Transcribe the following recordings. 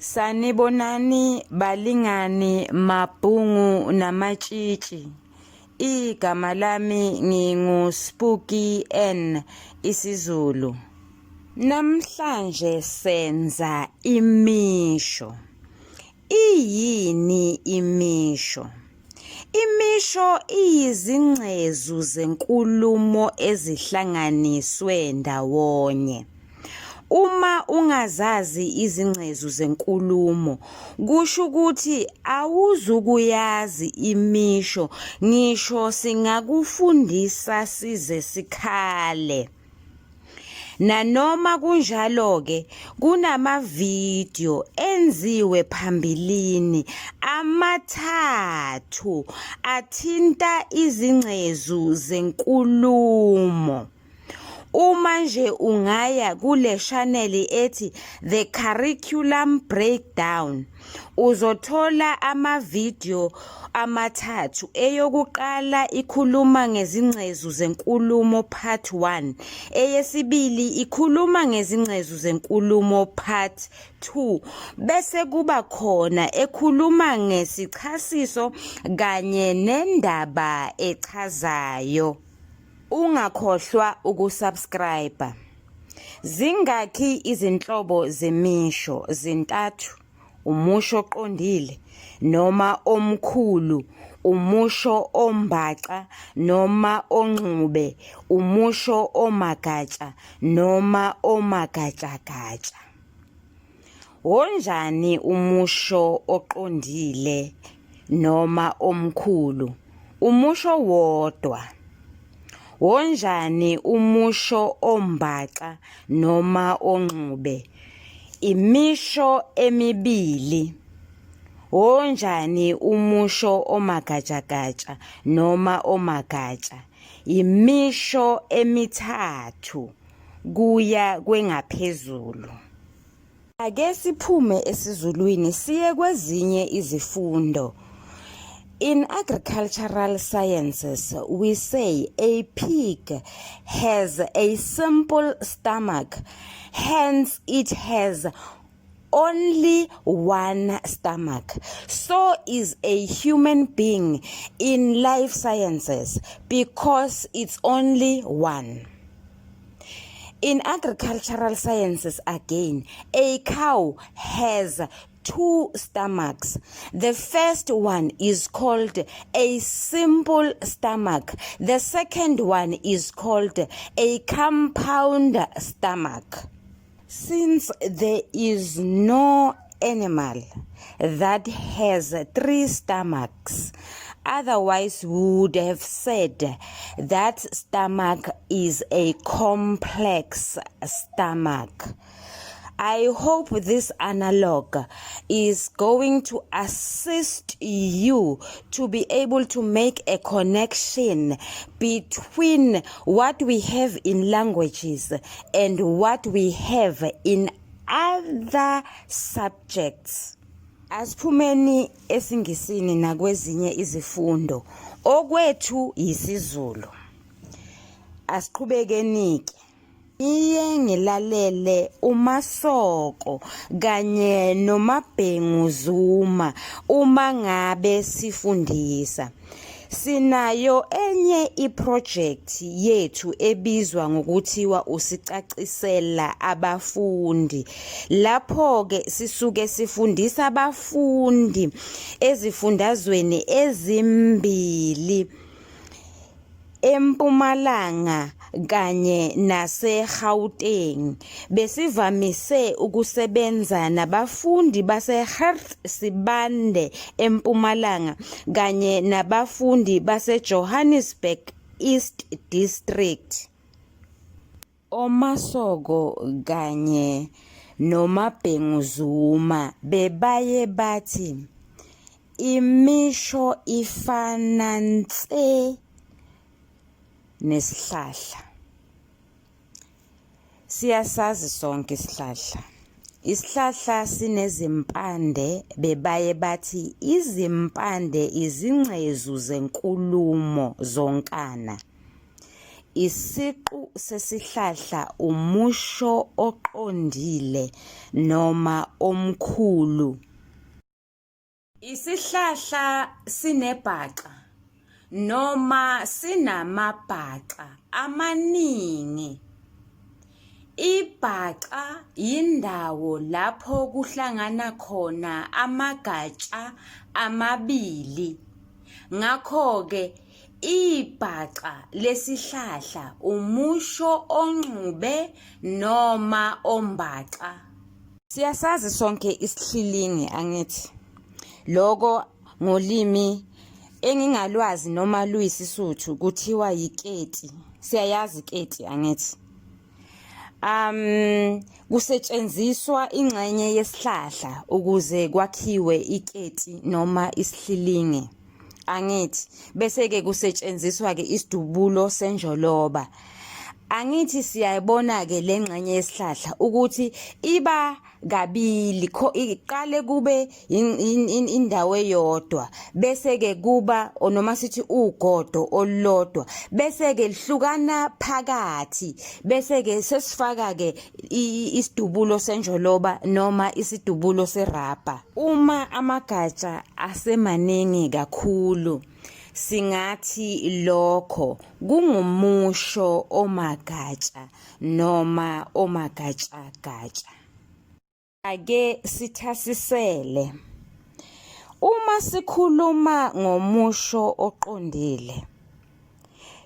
Sanibonani balingani mabhungu namatshitshi. Igama lami nginguSpooky N isiZulu. Namhlanje senza imisho. Iyini imisho? Imisho iyizingcezu zenkulumo ezihlanganiswe ndawonye. Uma ungazazi izingcezu zenkulumo, kusho ukuthi awuzukuyazi imisho, ngisho singakufundisa size sikhale. Nanoma kunjalo-ke, kunamavidiyo enziwe phambilini amathathu athinta izingcezu zenkulumo. Uma nje ungaya kule channel ethi The Curriculum Breakdown, uzothola amavidiyo amathathu. Eyokuqala ikhuluma ngezingcezu zenkulumo part 1, eyesibili ikhuluma ngezingcezu zenkulumo part 2, bese kuba khona ekhuluma ngesichasiso kanye nendaba echazayo. Ungakhohlwa ukusubscribe. Zingakhi izinhlobo zemisho? Zintathu. Umusho oqondile noma omkhulu, umusho ombaxa noma onxube, umusho omagatsha noma omagatshagatsha. Onjani umusho oqondile noma omkhulu? Umusho wodwa. Onjani umusho ombaxa noma onxube? Imisho emibili. Onjani umusho omagatshagatsha noma omagatsha? Imisho emithathu kuya kwengaphezulu. Ake siphume esiZulwini siye kwezinye izifundo. In agricultural sciences, we say a pig has a simple stomach, hence it has only one stomach. So is a human being in life sciences because it's only one. In agricultural sciences again, a cow has two stomachs. The first one is called a simple stomach. The second one is called a compound stomach. Since there is no animal that has three stomachs, otherwise we would have said that stomach is a complex stomach. I hope this analog is going to assist you to be able to make a connection between what we have in languages and what we have in other subjects. Asiphumeni esingisini nakwezinye izifundo. Okwethu isiZulu. Asiqhubekenike. Iye ngilalele uMasoko kanye noMabhengu Zuma uma ngabe sifundisa. Sinayo enye iproject yethu ebizwa ngokuthiwa usicacisela abafundi. Lapho ke sisuke sifundisa abafundi ezifundazweni ezimbili, eMpumalanga kanye naseGauteng. Besivamise ukusebenza nabafundi baseHertsibande eMpumalanga kanye nabafundi baseJohannesburg East District. oMasoko kanye noMabhengu Zuma bebaye bathi imisho ifana nse nesihlahla. Siyasazi sonke isihlahla. Isihlahla sinezimpande, bebaye bathi izimpande izingcezu zenkulumo zonkana. isiqu sesihlahla umusho oqondile noma omkhulu. Isihlahla sinebhaxa noma sinamabhaxa amaningi. Ibhaxa yindawo lapho kuhlangana khona amagatsha amabili. Ngakho-ke ibhaxa lesihlahla umusho onxube noma ombaxa. Siyasazi sonke isihlilingi angithi. Loko ngolimi engingalwazi noma luyisisuthu kuthiwa yiketi. Siyayazi iketi angithi. Kusetshenziswa ingxenye yesihlahla ukuze kwakhiwe iketi noma isihlilingi. Angithi bese ke kusetshenziswa ke isidubulo senjoloba. Angithi siyayibona ke lengxenye yesihlahla ukuthi iba kabili iqale kube indawo eyodwa bese ke kuba noma sithi ugodo olulodwa bese ke lihlukana phakathi bese ke sesifaka ke isidubulo senjoloba noma isidubulo serabha. Uma amagatsha asemaningi kakhulu singathi lokho kungumusho omagatsha noma omagatsha. Ake sithasisele. Uma sikhuluma ngomusho oqondile,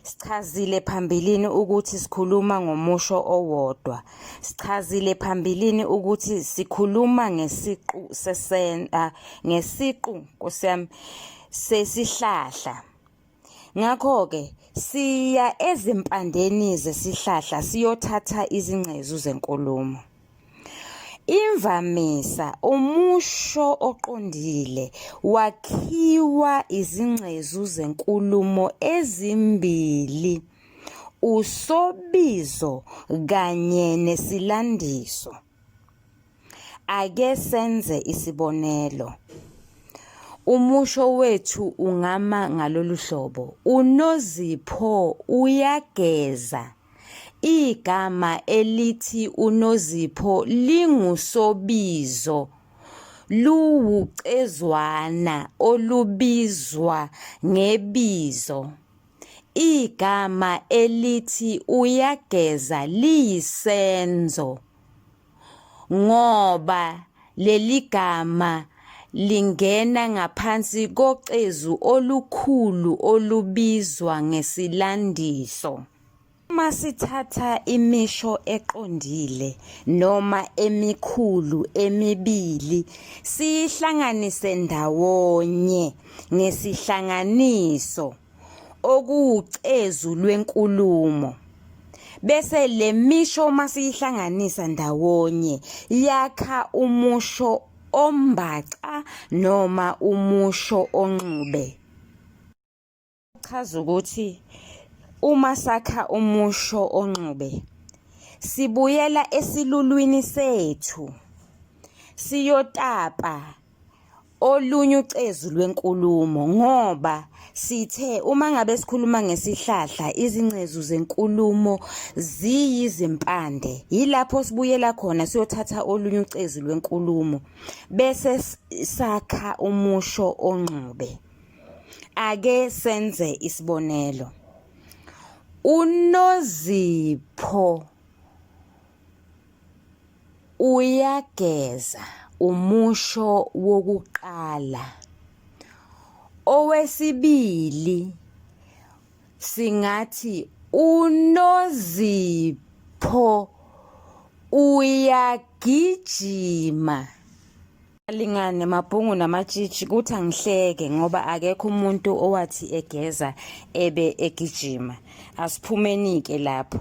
sichazile phambilini ukuthi sikhuluma ngomusho owodwa. Sichazile phambilini ukuthi sikhuluma ngesiqu sesihlahla. Ngakho-ke siya ezimpandeni zesihlahla siyothatha izingcezu zenkulumo. Imvamisa umusho oqondile wakhiwa izingcezu zenkulumo ezimbili, usobizo kanye nesilandiso. Ake senze isibonelo. Umusho wethu ungama ngalolu hlobo. uNozipho uyageza. Igama elithi uNozipho lingusobizo. Luwucezwana olubizwa ngebizo. Igama elithi uyageza liyisenzo. Ngoba leli gama lingena ngaphansi kocezu olukhulu olubizwa ngesilandiso. Uma sithatha imisho eqondile noma emikhulu emibili siyihlanganise ndawonye ngesihlanganiso okuwucezu lwenkulumo. Bese le misho masiyihlanganisa ndawonye yakha umusho ombaxa noma umusho onxube. Chaza ukuthi uma sakha umusho onxube sibuyela esilulwini sethu siyotapa olunye ucezu lwenkulumo ngoba sithe uma ngabe sikhuluma ngesihlahla izingcezu zenkulumo ziyizimpande. Yilapho sibuyela khona siyothatha olunye ucezu lwenkulumo bese sakha umusho onxube. Ake senze isibonelo. uNozipho uyageza, umusho wokuqala. Owesibili singathi uNozipho uyagijima. Lingane mabhungu namatshitshi kuthi angihleke ngoba akekho umuntu owathi egeza ebe egijima. Asiphumenike lapho.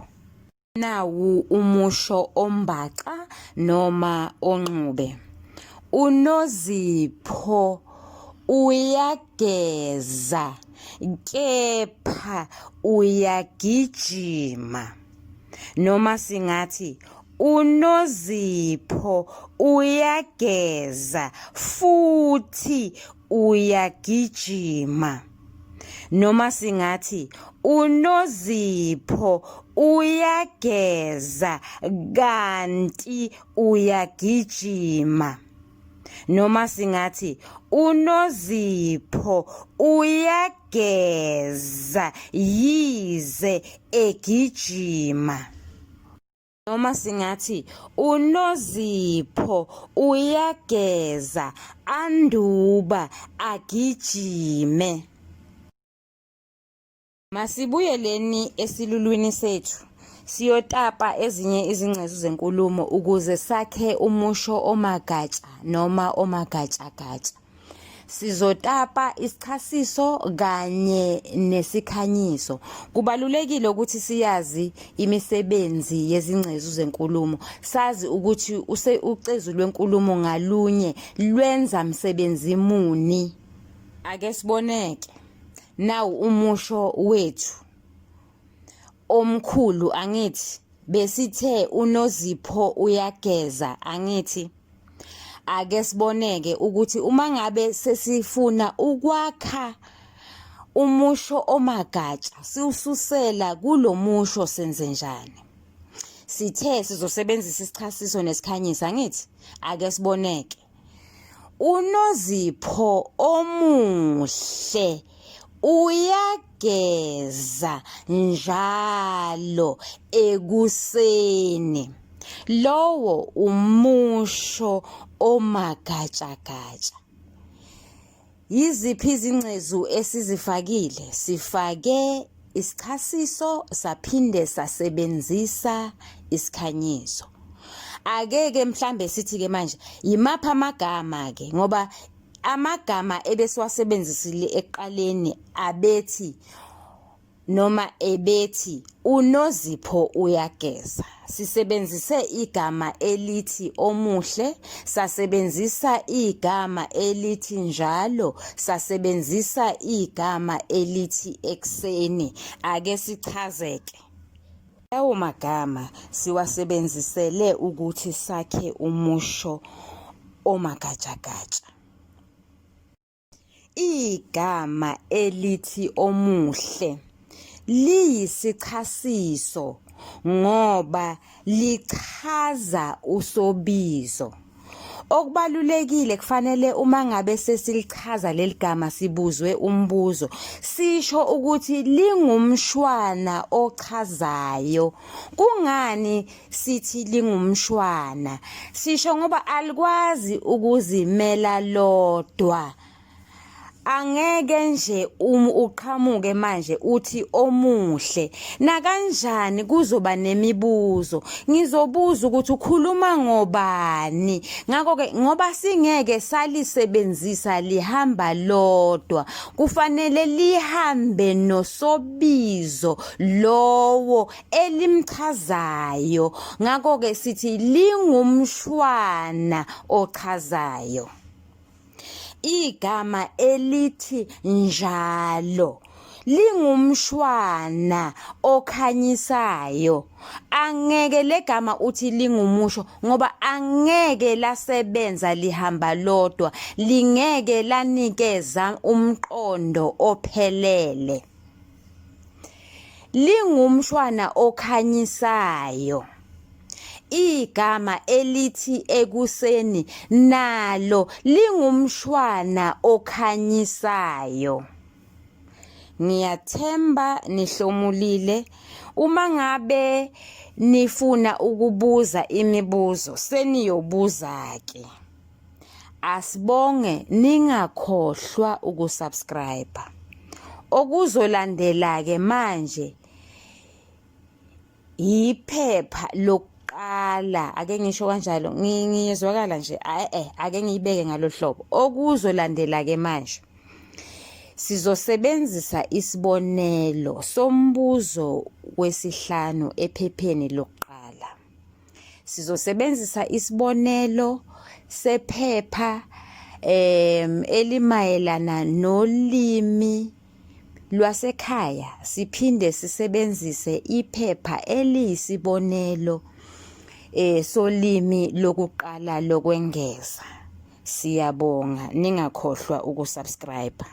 Nawu umusho ombaxa noma onxube. uNozipho uyageza kepha uyagijima. Noma singathi uNozipho uyageza futhi uyagijima. Noma singathi uNozipho uyageza kanti uyagijima. Noma singathi uNozipho uyageza yize egijima. Noma singathi uNozipho uyageza anduba agijime. Masibuyeleni esilulwini sethu siyotapa ezinye izingcezu zenkulumo ukuze sakhe umusho omagatsha noma omagatsha-gatsha. Sizotapa isichasiso kanye nesikhanyiso. Kubalulekile ukuthi siyazi imisebenzi yezingcezu zenkulumo. Sazi ukuthi ucezu lwenkulumo ngalunye lwenza msebenzi muni. Ake siboneke. Nawu umusho wethu omkhulu angithi besithe uNozipho uyageza angithi. Ake siboneke ukuthi uma ngabe sesifuna ukwakha umusho omagatsha siususela kulomusho senze njani. Sithe sizosebenzisa isichasiso nesikhanyiso angithi. Ake siboneke. uNozipho omuhle uyageza njalo ekuseni. Lowo umusho omagatsha-gatsha. Yiziphi izingcezu esizifakile? Sifake isichasiso saphinde sasebenzisa isikhanyiso. Ake mhlambe sithi ke manje yimapha amagama ke ngoba amagama ebesiwasebenzisile ekuqaleni abethi noma ebethi uNozipho uyageza. Sisebenzise igama elithi omuhle, sasebenzisa igama elithi njalo, sasebenzisa igama elithi ekseni. Ake sichazeke. Lawo magama siwasebenzisele ukuthi sakhe umusho omagatsha-gatsha. Igama elithi omuhle liyisichasiso ngoba lichaza usobizo. Okubalulekile kufanele uma ngabe sesilichaza leli gama sibuzwe umbuzo sisho ukuthi lingumshwana ochazayo. Kungani sithi lingumshwana? Sisho ngoba alikwazi ukuzimela lodwa. Angeke nje uqhamuke manje uthi omuhle na kanjani kuzoba nemibuzo. Ngizobuza ukuthi ukhuluma ngobani. Ngakho ke ngoba singeke salisebenzisa lihamba lodwa kufanele lihambe nosobizo lowo elimchazayo. Ngakho ke sithi lingumshwana ochazayo. Igama elithi njalo lingumshwana okhanyisayo. Angeke legama uthi lingumusho ngoba angeke lasebenza lihamba lodwa, lingeke lanikeza umqondo ophelele. Lingumshwana okhanyisayo. Igama elithi ekuseni nalo lingumshwana okhanyisayo. Ngiyathemba nihlomulile. Uma ngabe nifuna ukubuza imibuzo seniyobuza ke. Asibonge ningakhohlwa ukusubscribe. Okuzolandela ke manje iphepha lokuqala. Ake ngisho kanjalo ngiyezwakala nje ake ngiyibeke ngalohlobo. Okuzolandela ke manje sizosebenzisa isibonelo sombuzo wesihlanu ephepheni lokuqala. Sizosebenzisa isibonelo sephepha elimayelana nolimi lwasekhaya. Siphinde sisebenzise iphepha eliyisibonelo solimi lokuqala lokwengeza. Siyabonga ningakhohlwa ukusubscribe.